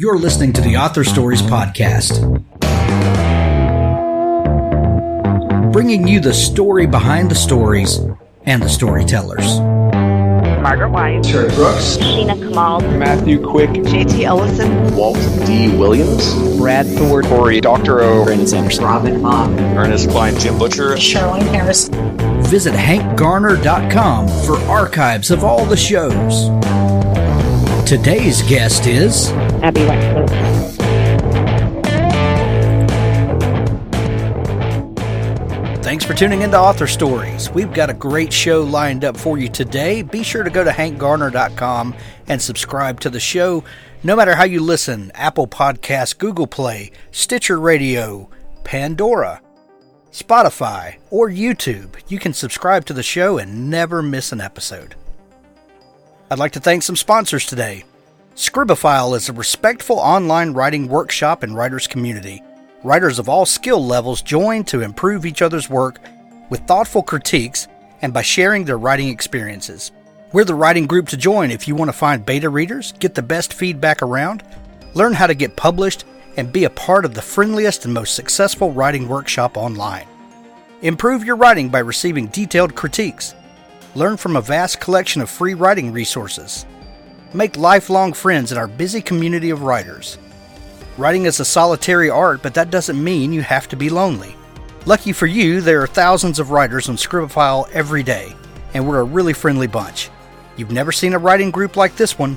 You're listening to the Author Stories Podcast, bringing you the story behind the stories and the storytellers. Margaret White, Terry Brooks, Sheena Kamal, Matthew Quick, J.T. Ellison, Walt D. Williams, Brad Thor, Corey, Dr. O, Brandon Sanderson, Robin Mom, Ernest Klein, Jim Butcher, Sherwin Harris. Visit hankgarner.com for archives of all the shows. Today's guest is Abby Waxman. Thanks for tuning into Author Stories. We've got a great show lined up for you today. Be sure to go to hankgarner.com and subscribe to the show. No matter how you listen, Apple Podcasts, Google Play, Stitcher Radio, Pandora, Spotify, or YouTube, you can subscribe to the show and never miss an episode. I'd like to thank some sponsors today. Scribophile is a respectful online writing workshop and writers community. Writers of all skill levels join to improve each other's work with thoughtful critiques and by sharing their writing experiences. We're the writing group to join if you want to find beta readers, get the best feedback around, learn how to get published, and be a part of the friendliest and most successful writing workshop online. Improve your writing by receiving detailed critiques. Learn from a vast collection of free writing resources. Make lifelong friends in our busy community of writers. Writing is a solitary art, but that doesn't mean you have to be lonely. Lucky for you, there are thousands of writers on Scribophile every day, and we're a really friendly bunch. You've never seen a writing group like this one?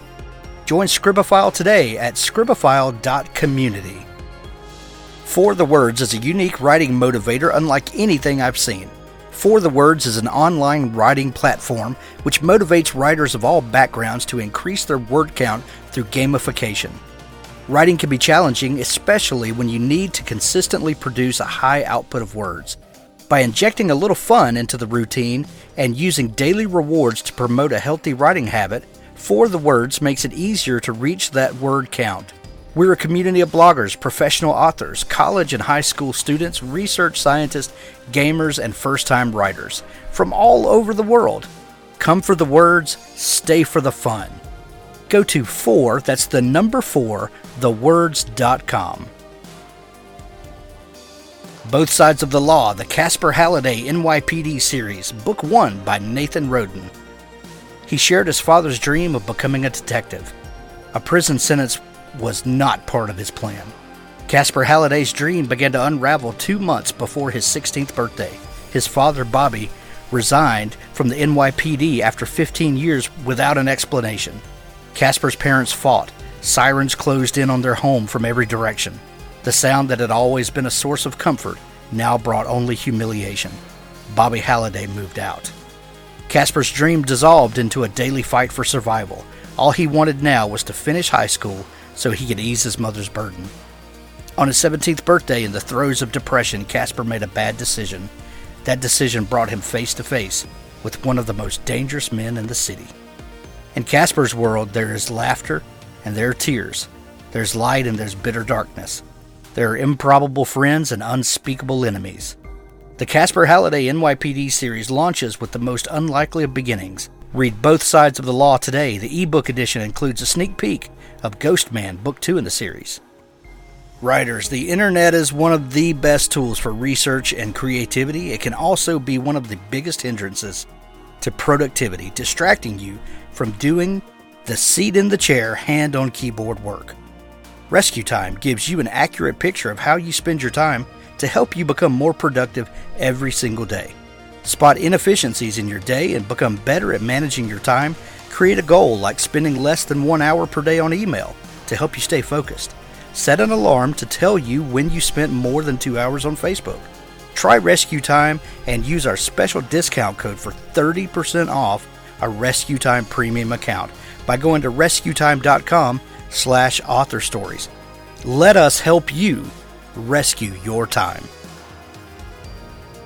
Join Scribophile today at scribophile.community. For the Words is a unique writing motivator unlike anything I've seen. For the Words is an online writing platform which motivates writers of all backgrounds to increase their word count through gamification. Writing can be challenging, especially when you need to consistently produce a high output of words. By injecting a little fun into the routine and using daily rewards to promote a healthy writing habit, For the Words makes it easier to reach that word count. We're a community of bloggers, professional authors, college and high school students, research scientists, gamers, and first-time writers from all over the world. Come for the words, stay for the fun. Go to 4, that's the number 4, thewords.com. Both Sides of the Law, the Casper Halliday NYPD series, Book 1 by Nathan Roden. He shared his father's dream of becoming a detective. A prison sentence was not part of his plan. Casper Halliday's dream began to unravel 2 months before his 16th birthday. His father, Bobby, resigned from the NYPD after 15 years without an explanation. Casper's parents fought. Sirens closed in on their home from every direction. The sound that had always been a source of comfort now brought only humiliation. Bobby Halliday moved out. Casper's dream dissolved into a daily fight for survival. All he wanted now was to finish high school so he could ease his mother's burden. On his 17th birthday, in the throes of depression, Casper made a bad decision. That decision brought him face to face with one of the most dangerous men in the city. In Casper's world, there is laughter and there are tears. There's light and there's bitter darkness. There are improbable friends and unspeakable enemies. The Casper Halliday NYPD series launches with the most unlikely of beginnings. Read Both Sides of the Law today. The ebook edition includes a sneak peek of Ghost Man, Book 2 in the series. Writers, the internet is one of the best tools for research and creativity. It can also be one of the biggest hindrances to productivity, distracting you from doing the seat in the chair, hand on keyboard work. Rescue Time gives you an accurate picture of how you spend your time to help you become more productive every single day. Spot inefficiencies in your day and become better at managing your time. Create a goal like spending less than 1 hour per day on email to help you stay focused. Set an alarm to tell you when you spent more than 2 hours on Facebook. Try Rescue Time and use our special discount code for 30% off a Rescue Time premium account by going to rescuetime.com/authorstories. Let us help you rescue your time.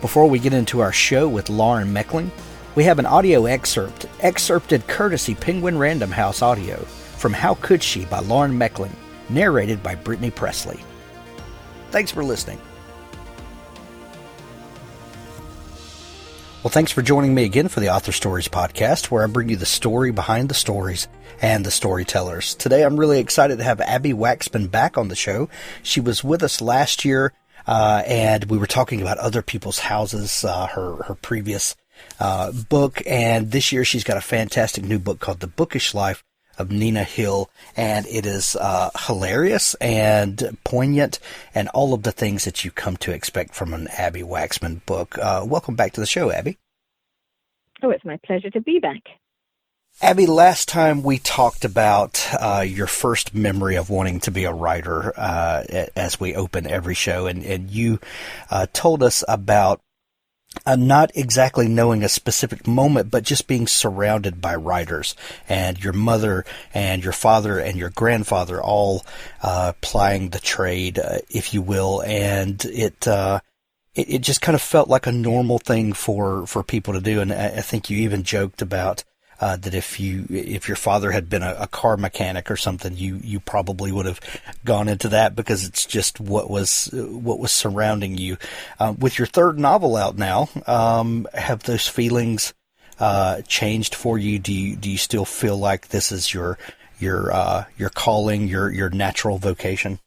Before we get into our show with Lauren Meckling, we have an audio excerpted courtesy Penguin Random House audio from How Could She by Lauren Meckling, narrated by Brittany Presley. Thanks for listening. Well, thanks for joining me again for the Author Stories podcast, where I bring you the story behind the stories and the storytellers. Today, I'm really excited to have Abbi Waxman back on the show. She was with us last year, and we were talking about other people's houses, her previous book, and this year she's got a fantastic new book called The Bookish Life of Nina Hill, and it is hilarious and poignant and all of the things that you come to expect from an Abbi Waxman book. Welcome back to the show, Abbi. Oh, it's my pleasure to be back. Abbi, last time we talked about your first memory of wanting to be a writer as we open every show, and you told us about not exactly knowing a specific moment, but just being surrounded by writers, and your mother and your father and your grandfather all plying the trade, if you will, and it just kind of felt like a normal thing for people to do. And I think you even joked about that if your father had been a car mechanic or something, you probably would have gone into that because it's just what was surrounding you. With your third novel out now, have those feelings changed for you? Do you still feel like this is your calling, your natural vocation?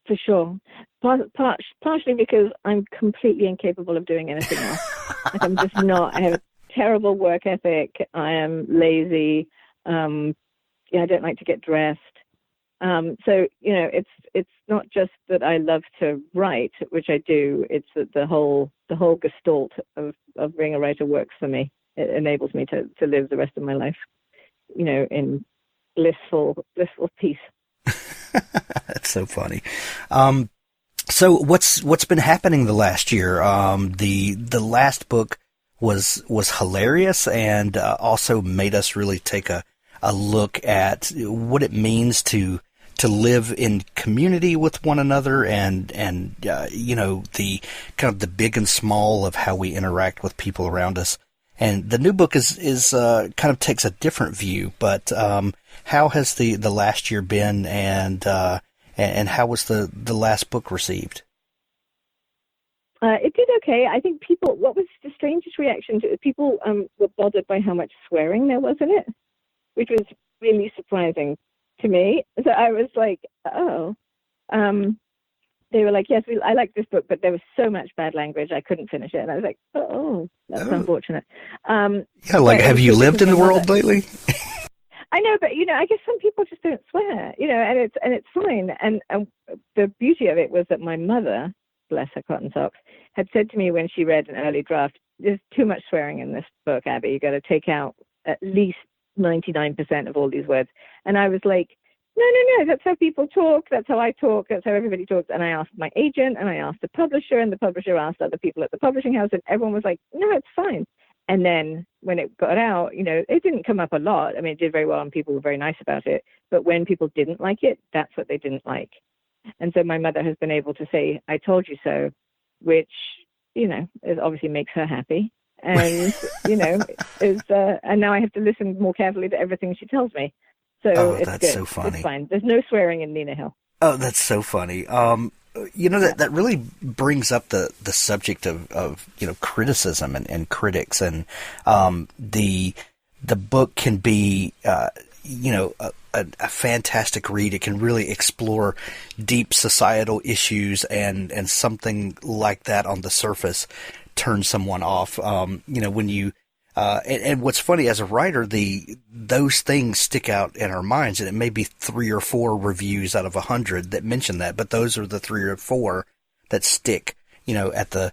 For sure. Partially because I'm completely incapable of doing anything else. Like, I'm just not. I have a terrible work ethic. I am lazy. I don't like to get dressed. So it's not just that I love to write, which I do. It's that the whole gestalt of being a writer works for me. It enables me to live the rest of my life, in blissful peace. That's so funny. So what's been happening the last year? The last book was hilarious and also made us really take a look at what it means to live in community with one another, and the kind of the big and small of how we interact with people around us. And the new book is kind of takes a different view. But how has the last year been, and how was the last book received? It did okay. I think what was the strangest reaction to it? People were bothered by how much swearing there was in it, which was really surprising to me. So I was like, oh. They were like, yes, I like this book, but there was so much bad language, I couldn't finish it. And I was like, oh, that's unfortunate. Have you lived in the world lately? I know, but I guess some people just don't swear, and it's fine. And the beauty of it was that my mother, bless her cotton socks, had said to me when she read an early draft, there's too much swearing in this book, Abby. You got to take out at least 99% of all these words. And I was like, no, that's how people talk. That's how I talk. That's how everybody talks. And I asked my agent, and I asked the publisher, and the publisher asked other people at the publishing house, and everyone was like, no, it's fine. And then when it got out, it didn't come up a lot. I mean, it did very well, and people were very nice about it. But when people didn't like it, that's what they didn't like. And so my mother has been able to say, I told you so, which, it obviously makes her happy. And, and now I have to listen more carefully to everything she tells me. So it's that's good. So funny. It's fine. There's no swearing in Nina Hill. Oh, that's so funny. That really brings up the subject of criticism and critics, and the book can be a fantastic read. It can really explore deep societal issues, and something like that on the surface turns someone off. When you and what's funny, as a writer, those things stick out in our minds, and it may be 3 or 4 reviews out of 100 that mention that, but those are the 3 or 4 that stick, at the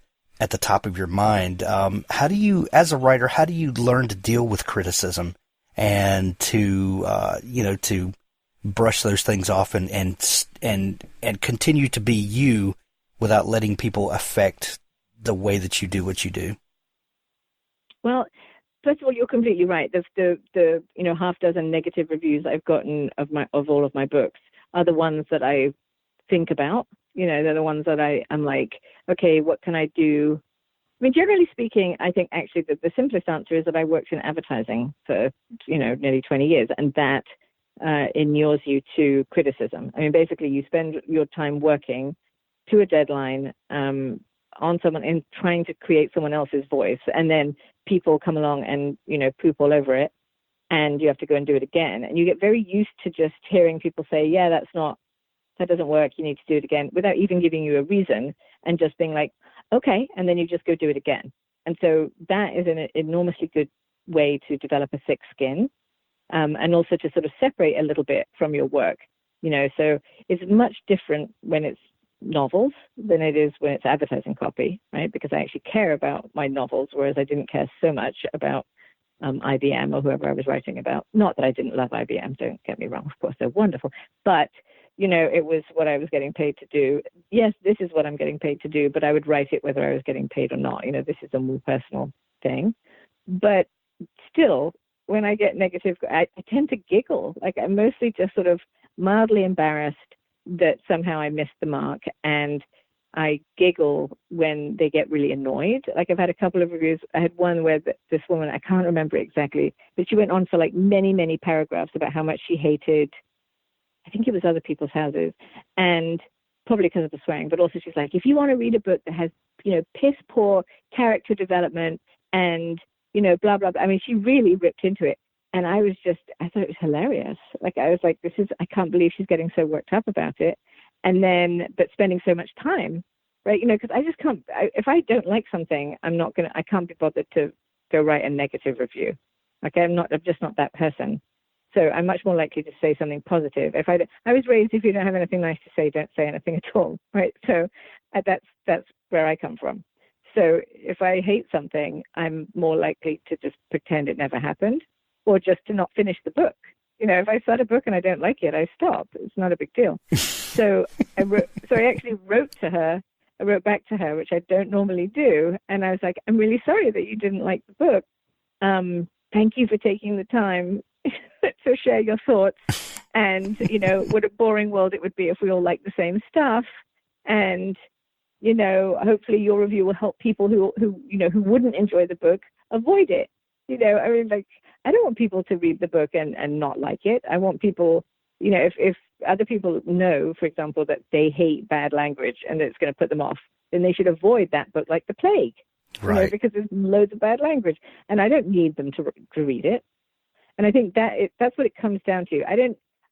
top of your mind. How do you, as a writer, learn to deal with criticism and to brush those things off and continue to be you without letting people affect the way that you do what you do? Well, first of all, you're completely right. The half dozen negative reviews I've gotten of all of my books are the ones that I think about. They're the ones that I'm like, okay, what can I do? I mean, generally speaking, I think actually the simplest answer is that I worked in advertising for nearly 20 years, and that inures you to criticism. I mean, basically, you spend your time working to a deadline on someone and trying to create someone else's voice, and then people come along and, poop all over it, and you have to go and do it again. And you get very used to just hearing people say, yeah, that doesn't work, you need to do it again, without even giving you a reason, and just being like, okay, and then you just go do it again. And so that is an enormously good way to develop a thick skin, and also to sort of separate a little bit from your work. So it's much different when it's novels than it is when it's advertising copy, right? Because I actually care about my novels, whereas I didn't care so much about IBM or whoever I was writing about. Not that I didn't love IBM, don't get me wrong, of course they're wonderful, but it was what I was getting paid to do. Yes, this is what I'm getting paid to do, but I would write it whether I was getting paid or not. This is a more personal thing. But still, when I get negative, I tend to giggle. Like, I'm mostly just sort of mildly embarrassed that somehow I missed the mark, and I giggle when they get really annoyed. Like, I've had a couple of reviews. I had one where this woman, I can't remember exactly, but she went on for like many, many paragraphs about how much she hated, I think it was other people's houses, and probably because of the swearing, but also she's like, if you want to read a book that has, piss poor character development and, blah, blah, blah. I mean, she really ripped into it. And I thought it was hilarious. Like, I was like, I can't believe she's getting so worked up about it. And then, but spending so much time, right? Because I just can't, if I don't like something, I can't be bothered to go write a negative review. Okay. I'm just not that person. So I'm much more likely to say something positive. I was raised, if you don't have anything nice to say, don't say anything at all, right? So that's where I come from. So if I hate something, I'm more likely to just pretend it never happened, or just to not finish the book. If I start a book and I don't like it, I stop. It's not a big deal. So I actually wrote back to her, which I don't normally do. And I was like, I'm really sorry that you didn't like the book. Thank you for taking the time to share your thoughts. And, what a boring world it would be if we all liked the same stuff. And, hopefully your review will help people who wouldn't enjoy the book avoid it. I mean, like, I don't want people to read the book and not like it. I want people, if other people know, for example, that they hate bad language and that it's going to put them off, then they should avoid that book like the plague, right? Because there's loads of bad language, and I don't need them to read it. And I think that's what it comes down to.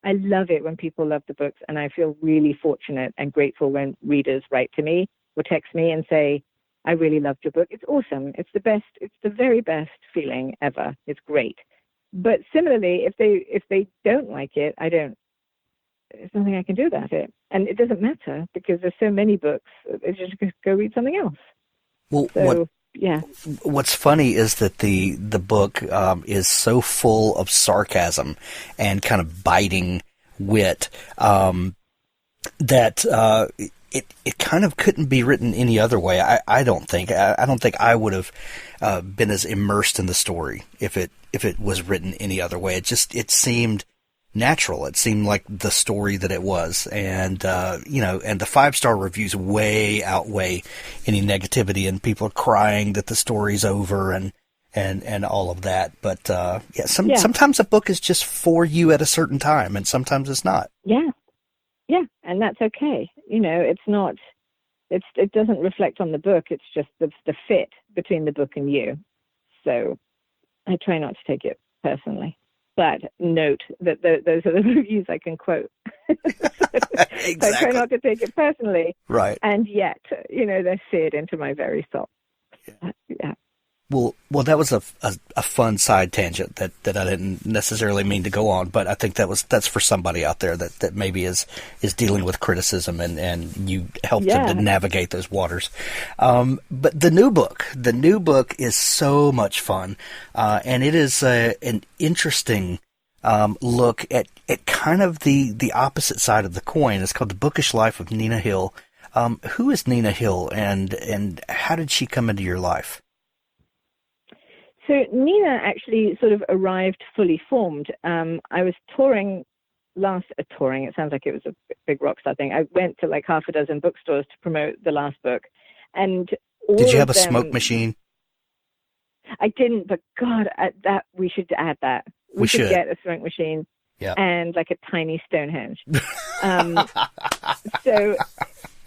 I love it when people love the books, and I feel really fortunate and grateful when readers write to me or text me and say, I really loved your book. It's awesome. It's the best. It's the very best feeling ever. It's great. But similarly, if they don't like it, there's nothing I can do about it. And it doesn't matter, because there's so many books. It's just go read something else. Well, yeah. What's funny is that the book is so full of sarcasm and kind of biting wit that it kind of couldn't be written any other way. I don't think. I don't think I would have been as immersed in the story if it was written any other way. It seemed natural. It seemed like the story that it was, and and the 5-star reviews way outweigh any negativity, and people are crying that the story's over and all of that. But sometimes a book is just for you at a certain time, and sometimes it's not. Yeah, and that's okay. It's not. It doesn't reflect on the book. It's just the fit between the book and you. So I try not to take it personally. But note that those are the reviews I can quote. Exactly. So I try not to take it personally. Right. And yet, they're seared into my very soul. Yeah. Well, that was a fun side tangent that I didn't necessarily mean to go on, but I think that's for somebody out there that maybe is dealing with criticism, and you help them to navigate those waters. But the new book is so much fun, and it is an interesting look at kind of the opposite side of the coin. It's called The Bookish Life of Nina Hill. Who is Nina Hill, and how did she come into your life? So Nina actually sort of arrived fully formed. I was touring, it sounds like it was a big rock star thing. I went to like half a dozen bookstores to promote the last book. And did you have a smoke machine? I didn't, but God, that we should add that. We should get a smoke machine and like a tiny Stonehenge. So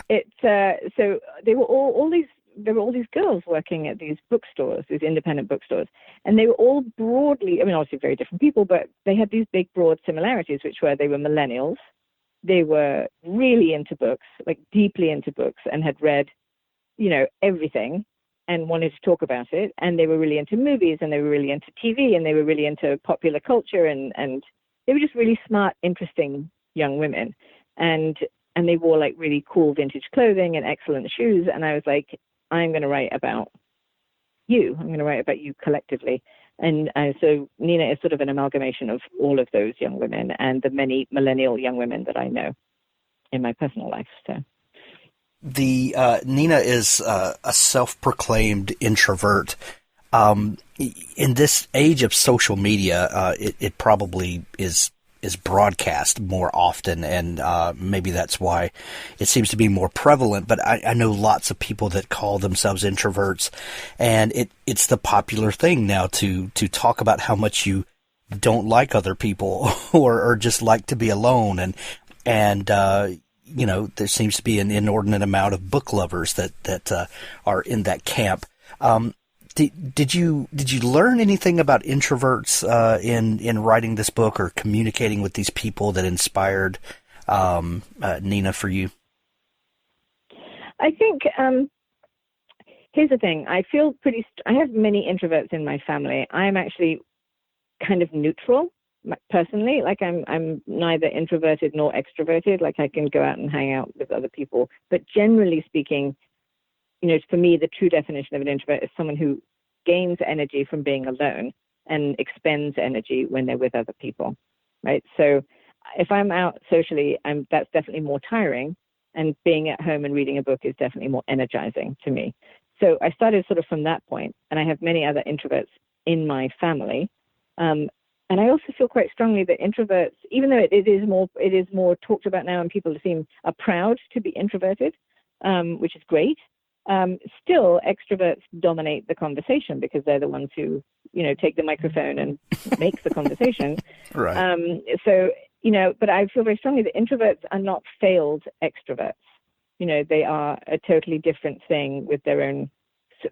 they were all these there were all these girls working at these bookstores, these independent bookstores, and they were all broadly, I mean, obviously very different people, but they had these big, broad similarities, which were they were millennials. They were really into books, like deeply into books, and had read, everything and wanted to talk about it. And they were really into movies, and they were really into TV, and they were really into popular culture, and they were just really smart, interesting young women. And they wore like really cool vintage clothing and excellent shoes. And I was like, I'm going to write about you. I'm going to write about you collectively. And so Nina is sort of an amalgamation of all of those young women and the many millennial young women that I know in my personal life. So the Nina is a self-proclaimed introvert. In this age of social media, it probably is broadcast more often, and maybe that's why it seems to be more prevalent. But I know lots of people that call themselves introverts, and it's the popular thing now to talk about how much you don't like other people or just like to be alone, and there seems to be an inordinate amount of book lovers that are in that camp. Did you learn anything about introverts in writing this book or communicating with these people that inspired Nina for you? I think here's the thing. I feel I have many introverts in my family. I'm actually kind of neutral personally. Like I'm neither introverted nor extroverted. Like I can go out and hang out with other people. But generally speaking, for me, the true definition of an introvert is someone who gains energy from being alone and expends energy when they're with other people, right? So if I'm out socially, that's definitely more tiring, and being at home and reading a book is definitely more energizing to me. So I started sort of from that point, and I have many other introverts in my family. And I also feel quite strongly that introverts, even though it is more talked about now and people are proud to be introverted, which is great. Still, extroverts dominate the conversation because they're the ones who, take the microphone and make the conversation. Right. But I feel very strongly that introverts are not failed extroverts. They are a totally different thing with their own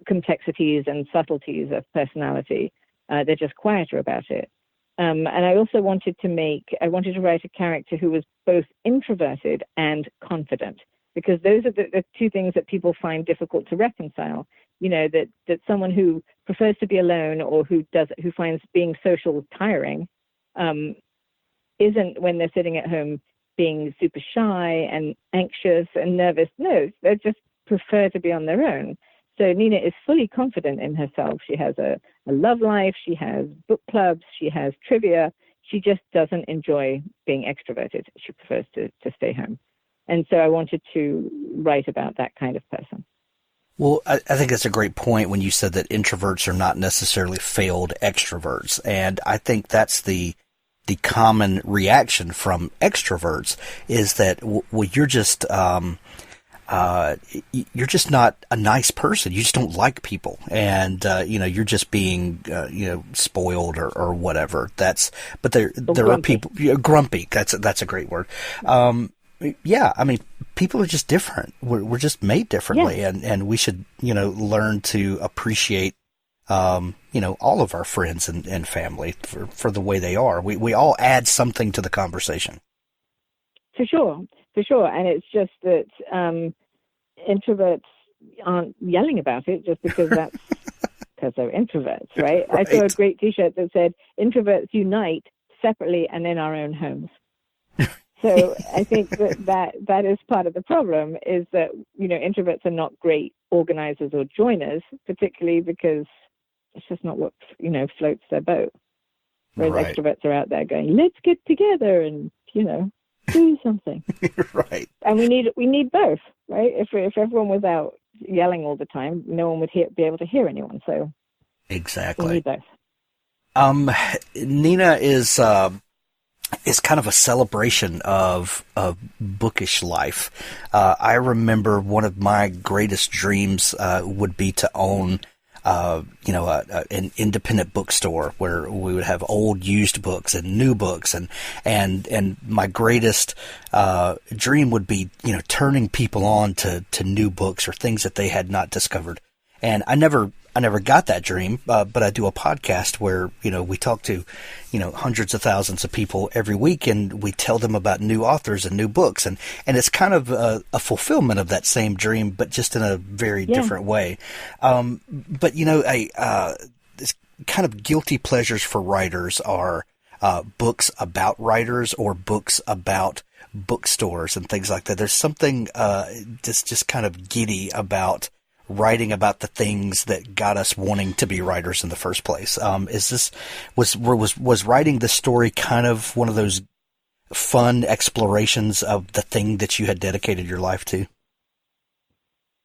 complexities and subtleties of personality. They're just quieter about it. And I also wanted to write a character who was both introverted and confident, because those are the two things that people find difficult to reconcile. That someone who prefers to be alone or who finds being social tiring isn't, when they're sitting at home, being super shy and anxious and nervous. No, they just prefer to be on their own. So Nina is fully confident in herself. She has a love life. She has book clubs. She has trivia. She just doesn't enjoy being extroverted. She prefers to stay home. And so I wanted to write about that kind of person. Well, I think that's a great point when you said that introverts are not necessarily failed extroverts. And I think that's the common reaction from extroverts is that, you're just not a nice person. You just don't like people. And, you're just being, spoiled or whatever. But there are people, grumpy. That's a great word. Yeah, I mean, people are just different. We're just made differently, yeah. and we should, learn to appreciate, all of our friends and family for the way they are. We all add something to the conversation. For sure. And it's just that introverts aren't yelling about it just because that's because they're introverts, right? I saw a great T-shirt that said, "Introverts unite separately and in our own homes." So I think that is part of the problem, is that, introverts are not great organizers or joiners, particularly because it's just not what, floats their boat. Whereas extroverts are out there going, let's get together and, do something. Right. And we need both, right? If everyone was out yelling all the time, no one would be able to hear anyone. So exactly. We need both. Nina is kind of a celebration of bookish life. I remember one of my greatest dreams would be to own an independent bookstore where we would have old used books and new books, and my greatest dream would be, turning people on to new books or things that they had not discovered. And I never got that dream, but I do a podcast where, we talk to, hundreds of thousands of people every week, and we tell them about new authors and new books. And it's kind of a fulfillment of that same dream, but just in a very different way. But, this kind of guilty pleasures for writers are books about writers or books about bookstores and things like that. There's something just kind of giddy about writing about the things that got us wanting to be writers in the first place. Was writing this story kind of one of those fun explorations of the thing that you had dedicated your life to?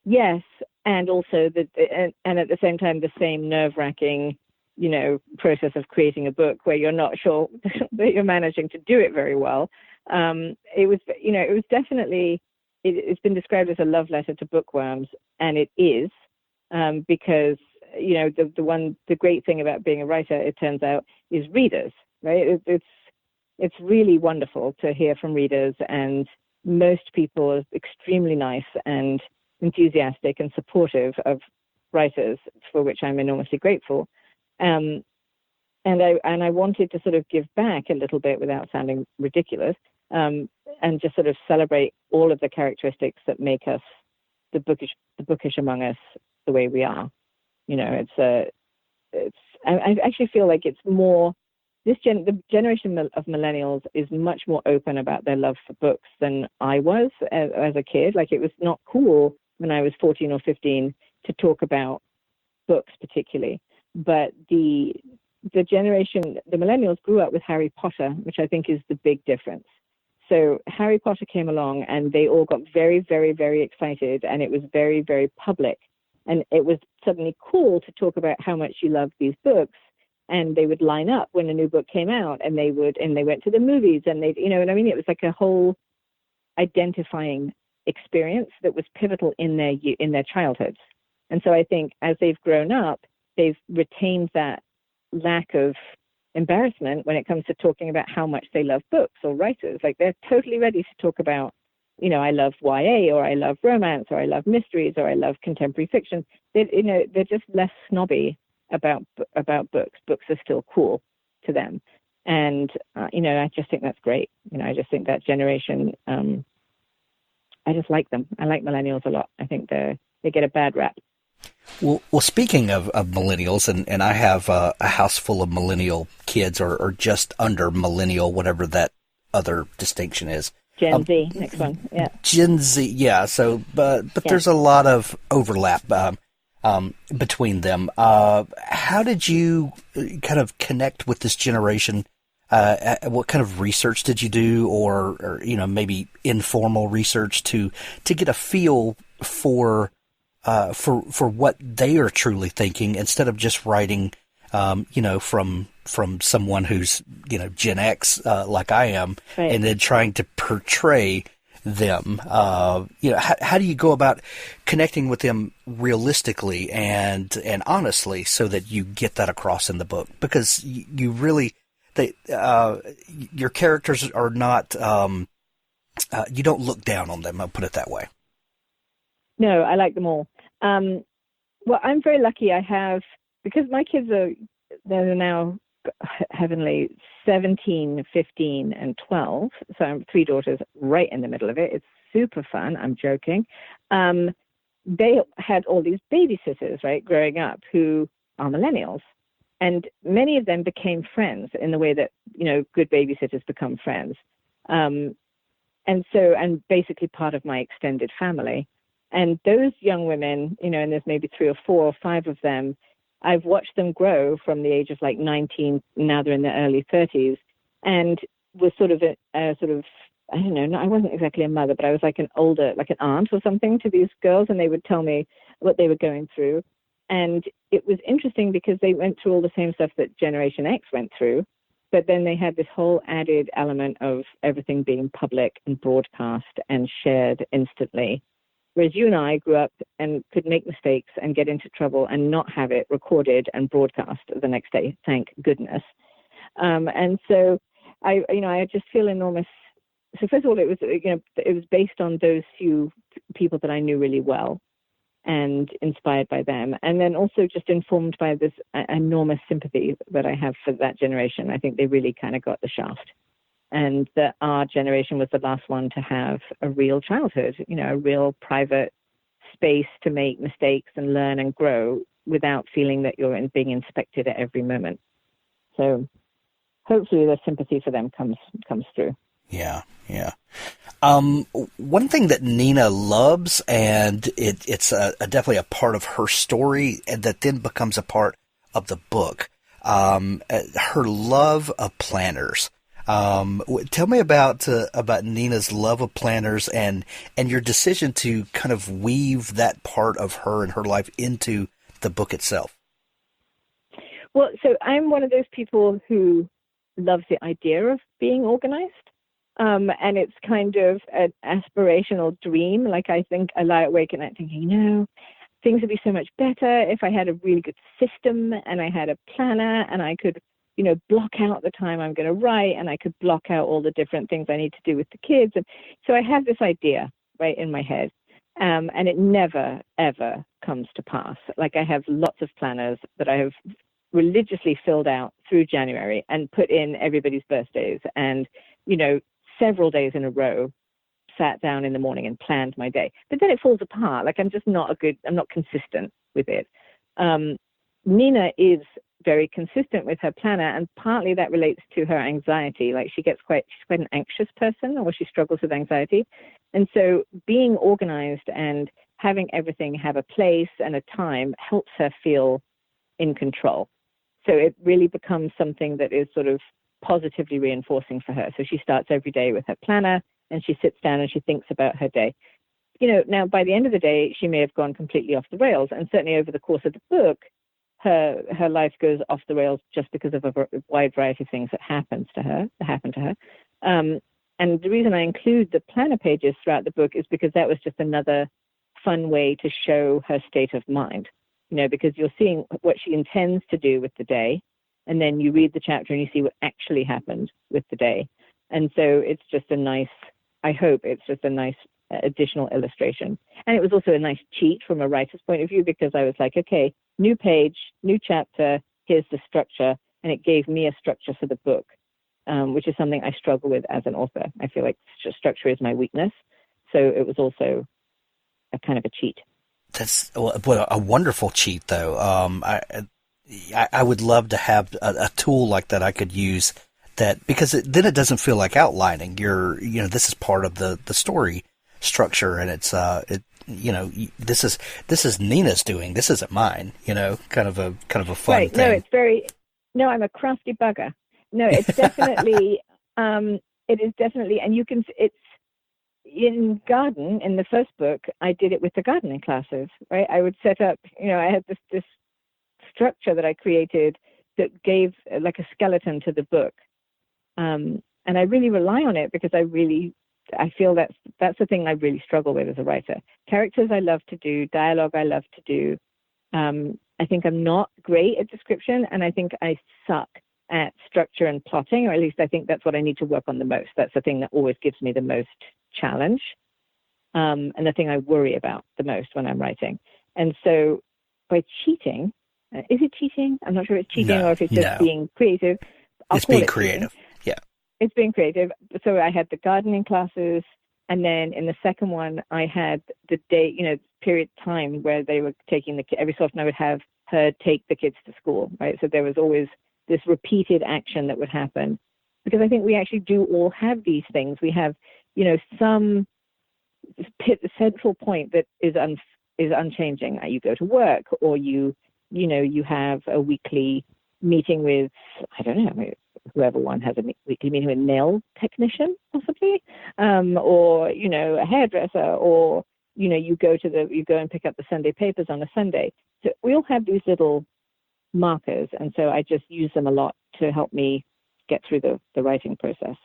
Yes, and also and at the same time the same nerve-wracking, process of creating a book where you're not sure that you're managing to do it very well. It was definitely. It's been described as a love letter to bookworms, and it is, because the great thing about being a writer, it turns out, is readers, right? It's really wonderful to hear from readers, and most people are extremely nice and enthusiastic and supportive of writers, for which I'm enormously grateful. And I wanted to sort of give back a little bit without sounding ridiculous. And just sort of celebrate all of the characteristics that make us the bookish among us the way we are. I actually feel like it's more the generation of millennials is much more open about their love for books than I was as a kid. Like, it was not cool when I was 14 or 15 to talk about books particularly, but the millennials grew up with Harry Potter, which I think is the big difference. So Harry Potter came along and they all got very, very, very excited, and it was very, very public. And it was suddenly cool to talk about how much you loved these books. And they would line up when a new book came out, and they went to the movies, and it was like a whole identifying experience that was pivotal in their childhoods. And so I think as they've grown up, they've retained that lack of embarrassment when it comes to talking about how much they love books or writers. Like, they're totally ready to talk about, I love YA, or I love romance, or I love mysteries, or I love contemporary fiction. They're just less snobby about books. Books are still cool to them. And, I just think that's great. I just think that generation, I just like them. I like millennials a lot. I think they get a bad rap. Well, speaking of millennials, and I have a house full of millennial kids, or just under millennial, whatever that other distinction is. Gen Z, next one, yeah. Gen Z, yeah. So, but there's a lot of overlap between them. How did you kind of connect with this generation? What kind of research did you do, or maybe informal research to get a feel for what they are truly thinking, instead of just writing, from someone who's, Gen X, like I am, right, and then trying to portray them. How do you go about connecting with them realistically and honestly, so that you get that across in the book? Because you really, your characters are not, you don't look down on them. I'll put it that way. No, I like them all. Well, I'm very lucky. I have, because my kids they're now heavenly 17, 15, and 12. So I'm 3 daughters right in the middle of it. It's super fun. I'm joking. They had all these babysitters, right, growing up, who are millennials. And many of them became friends in the way that, good babysitters become friends. And basically part of my extended family. And those young women, and there's maybe 3 or 4 or 5 of them, I've watched them grow from the age of like 19, now they're in their early 30s, and was sort of I don't know, I wasn't exactly a mother, but I was like an aunt or something to these girls, and they would tell me what they were going through. And it was interesting because they went through all the same stuff that Generation X went through, but then they had this whole added element of everything being public and broadcast and shared instantly, Whereas you and I grew up and could make mistakes and get into trouble and not have it recorded and broadcast the next day, thank goodness. And so I just feel enormous. So first of all, it was based on those few people that I knew really well and inspired by them. And then also just informed by this enormous sympathy that I have for that generation. I think they really kind of got the shaft. And that our generation was the last one to have a real childhood, a real private space to make mistakes and learn and grow without feeling that you're being inspected at every moment. So hopefully the sympathy for them comes through. Yeah. One thing that Nina loves, and it's definitely a part of her story, and that then becomes a part of the book, her love of planners. Tell me about Nina's love of planners and your decision to kind of weave that part of her and her life into the book itself. Well, so I'm one of those people who loves the idea of being organized. And it's kind of an aspirational dream. Like I think I lie awake at night thinking, things would be so much better if I had a really good system and I had a planner and I could block out the time I'm going to write, and I could block out all the different things I need to do with the kids. And so I have this idea right in my head, and it never, ever comes to pass. Like I have lots of planners that I have religiously filled out through January and put in everybody's birthdays and, several days in a row, sat down in the morning and planned my day. But then it falls apart. Like I'm not consistent with it. Nina is very consistent with her planner, and partly that relates to her anxiety. Like she's quite an anxious person, or she struggles with anxiety. And so being organized and having everything have a place and a time helps her feel in control. So it really becomes something that is sort of positively reinforcing for her. So she starts every day with her planner and she sits down and she thinks about her day. Now by the end of the day, she may have gone completely off the rails, and certainly over the course of the book, her life goes off the rails just because of a wide variety of things that happen to her. And the reason I include the planner pages throughout the book is because that was just another fun way to show her state of mind, because you're seeing what she intends to do with the day, and then you read the chapter and you see what actually happened with the day. And so it's just I hope it's just a nice additional illustration. And it was also a nice cheat from a writer's point of view, because I was like, okay, new page, new chapter, here's the structure. And it gave me a structure for the book, which is something I struggle with as an author. I feel like structure is my weakness. So it was also a kind of a cheat. That's a wonderful cheat, though. I would love to have a tool like that I could use, that because then it doesn't feel like outlining. This is part of the story structure, and it's this is Nina's doing. This isn't mine. Kind of a fun right. thing. I'm a crafty bugger. No, it's definitely it is definitely, and it's in garden. In the first book, I did it with the gardening classes. Right, I would set up. I had this structure that I created that gave like a skeleton to the book, and I really rely on it because I feel that's the thing I really struggle with as a writer. Characters I love to do, dialogue I love to do. I think I'm not great at description, and I think I suck at structure and plotting, or at least I think that's what I need to work on the most. That's the thing that always gives me the most challenge, and the thing I worry about the most when I'm writing. And so by cheating, is it cheating? I'm not sure it's cheating or if it's just being creative. It's being creative. Cheating. Yeah. It's being creative. So I had the gardening classes, and then in the second one, I had the day, period time where they were taking every so often I would have her take the kids to school, right? So there was always this repeated action that would happen, because I think we actually do all have these things. We have, some central point that is unchanging. You go to work, or you have a weekly meeting with, I don't know, whoever one has a weekly meeting with, nail technician possibly, or a hairdresser, or you go and pick up the Sunday papers on a Sunday. So we all have these little markers, and so I just use them a lot to help me get through the writing process.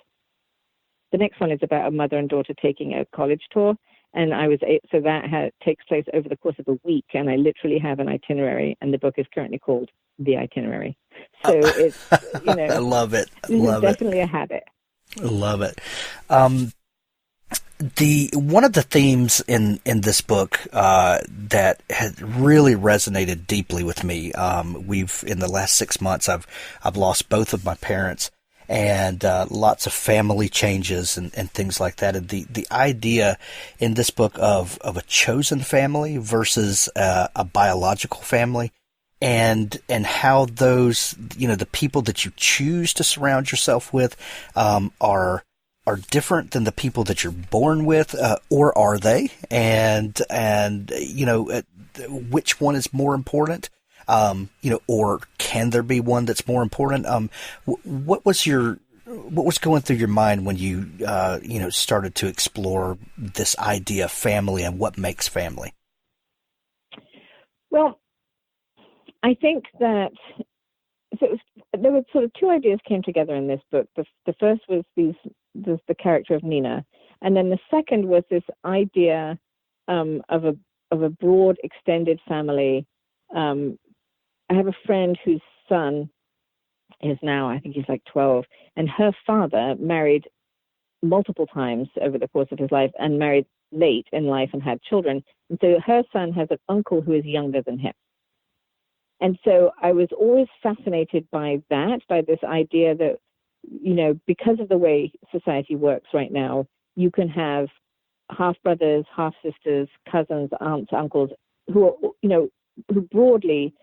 The next one is about a mother and daughter taking a college tour, And so that takes place over the course of a week, and I literally have an itinerary, and the book is currently called The Itinerary. So it's, I love it. Definitely a habit. I love it. One of the themes in this book that has really resonated deeply with me. In the last 6 months, I've lost both of my parents, and lots of family changes and things like that. And the idea in this book of a chosen family versus a biological family, and how those, the people that you choose to surround yourself with are different than the people that you're born with, or are they? And which one is more important? Or can there be one that's more important? What was going through your mind when you started to explore this idea of family and what makes family? Well, I think that there were sort of two ideas came together in this book. The first was the character of Nina, and then the second was this idea of a broad extended family. I have a friend whose son is now, I think he's like 12, and her father married multiple times over the course of his life and married late in life and had children. And so her son has an uncle who is younger than him. And so I was always fascinated by this idea that, because of the way society works right now, you can have half brothers, half sisters, cousins, aunts, uncles, who broadly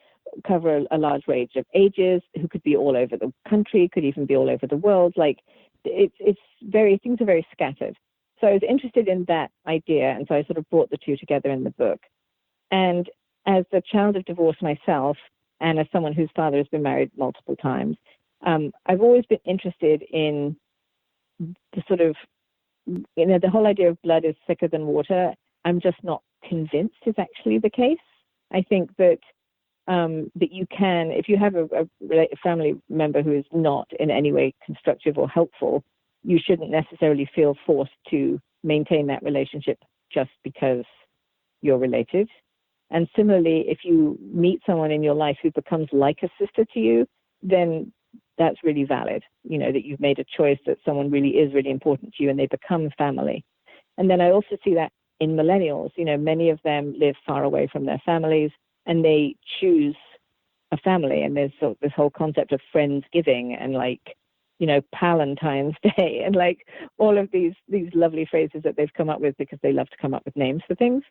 cover a large range of ages, who could be all over the country, could even be all over the world. Like things are very scattered. So I was interested in that idea, and so I sort of brought the two together in the book. And as the child of divorce myself, and as someone whose father has been married multiple times, I've always been interested in the sort of, the whole idea of blood is thicker than water. I'm just not convinced is actually the case. I think that that you can, if you have a family member who is not in any way constructive or helpful, you shouldn't necessarily feel forced to maintain that relationship just because you're related. And similarly, if you meet someone in your life who becomes like a sister to you, then that's really valid, that you've made a choice that someone really is really important to you and they become family. And then I also see that in millennials, many of them live far away from their families and they choose a family. And there's this whole concept of Friendsgiving and Palentine's Day and all of these lovely phrases that they've come up with because they love to come up with names for things.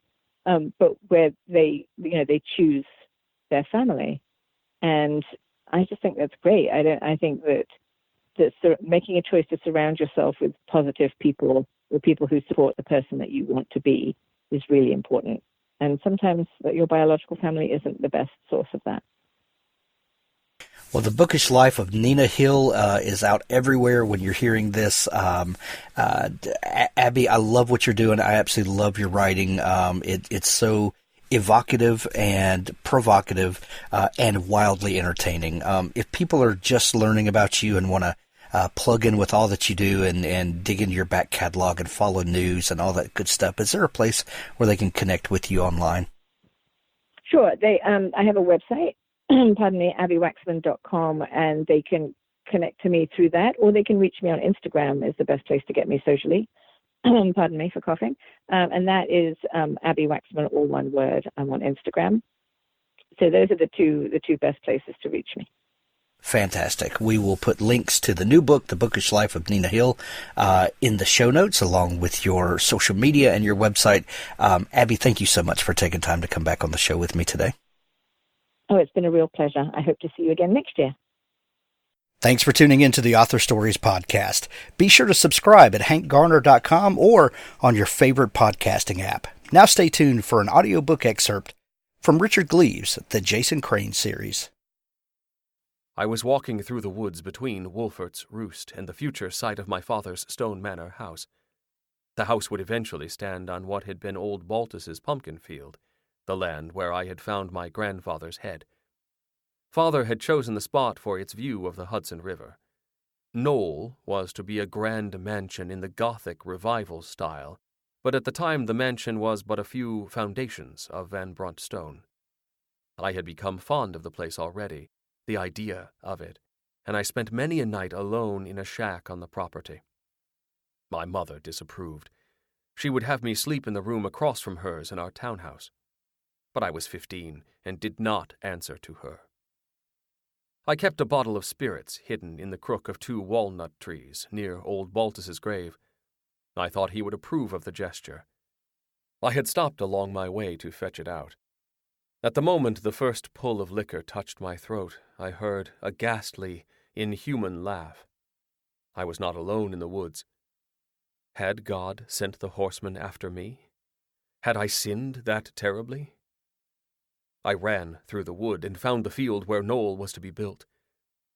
But where they choose their family. And I just think that's great. I think that making a choice to surround yourself with positive people or people who support the person that you want to be is really important. And sometimes your biological family isn't the best source of that. Well, The Bookish Life of Nina Hill is out everywhere when you're hearing this. Abby, I love what you're doing. I absolutely love your writing. It's so evocative and provocative and wildly entertaining. If people are just learning about you and want to plug in with all that you do and dig into your back catalog and follow news and all that good stuff, is there a place where they can connect with you online? Sure. I have a website. abbiwaxman.com, and they can connect to me through that, or they can reach me on Instagram is the best place to get me socially. Pardon me for coughing. And that is Abbi Waxman, all one word. I'm on Instagram. So those are the two best places to reach me. Fantastic. We will put links to the new book, The Bookish Life of Nina Hill, in the show notes, along with your social media and your website. Abby, thank you so much for taking time to come back on the show with me today. Oh, it's been a real pleasure. I hope to see you again next year. Thanks for tuning in to the Author Stories podcast. Be sure to subscribe at hankgarner.com or on your favorite podcasting app. Now stay tuned for an audiobook excerpt from Richard Gleaves, the Jason Crane series. I was walking through the woods between Wolfert's Roost and the future site of my father's Stone Manor house. The house would eventually stand on what had been old Baltus's pumpkin field, the land where I had found my grandfather's head. Father had chosen the spot for its view of the Hudson River. Knoll was to be a grand mansion in the Gothic revival style, but at the time the mansion was but a few foundations of Van Brunt stone. I had become fond of the place already, the idea of it, and I spent many a night alone in a shack on the property. My mother disapproved. She would have me sleep in the room across from hers in our townhouse. But I was 15 and did not answer to her. I kept a bottle of spirits hidden in the crook of 2 walnut trees near old Baltus's grave. I thought he would approve of the gesture. I had stopped along my way to fetch it out. At the moment the first pull of liquor touched my throat, I heard a ghastly, inhuman laugh. I was not alone in the woods. Had God sent the horseman after me? Had I sinned that terribly? I ran through the wood and found the field where Knoll was to be built.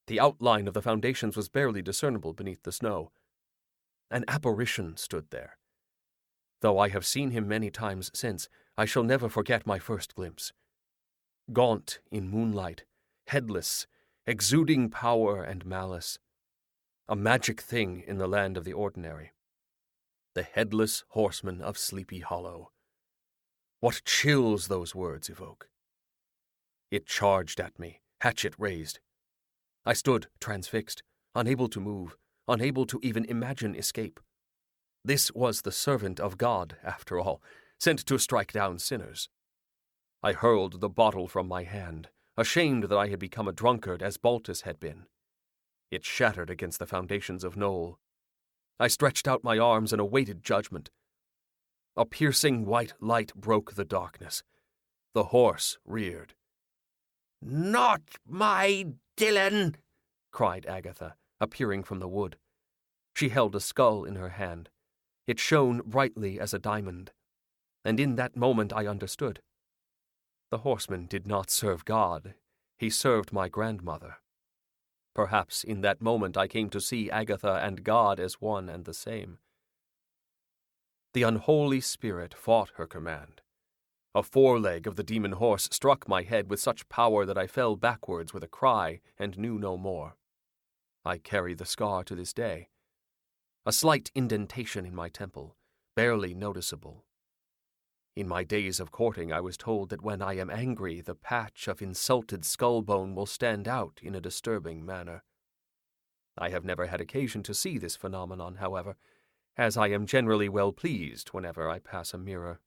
The outline of the foundations was barely discernible beneath the snow. An apparition stood there. Though I have seen him many times since, I shall never forget my first glimpse. Gaunt in moonlight, headless, exuding power and malice. A magic thing in the land of the ordinary. The headless horseman of Sleepy Hollow. What chills those words evoke! It charged at me, hatchet raised. I stood transfixed, unable to move, unable to even imagine escape. This was the servant of God, after all, sent to strike down sinners. I hurled the bottle from my hand, ashamed that I had become a drunkard as Baltus had been. It shattered against the foundations of Knoll. I stretched out my arms and awaited judgment. A piercing white light broke the darkness. The horse reared. "Not my Dylan!" cried Agatha, appearing from the wood. She held a skull in her hand. It shone brightly as a diamond, and in that moment I understood. The horseman did not serve God, he served my grandmother. Perhaps in that moment I came to see Agatha and God as one and the same. The unholy spirit fought her command. A foreleg of the demon horse struck my head with such power that I fell backwards with a cry and knew no more. I carry the scar to this day. A slight indentation in my temple, barely noticeable. In my days of courting I was told that when I am angry the patch of insulted skull bone will stand out in a disturbing manner. I have never had occasion to see this phenomenon, however, as I am generally well pleased whenever I pass a mirror.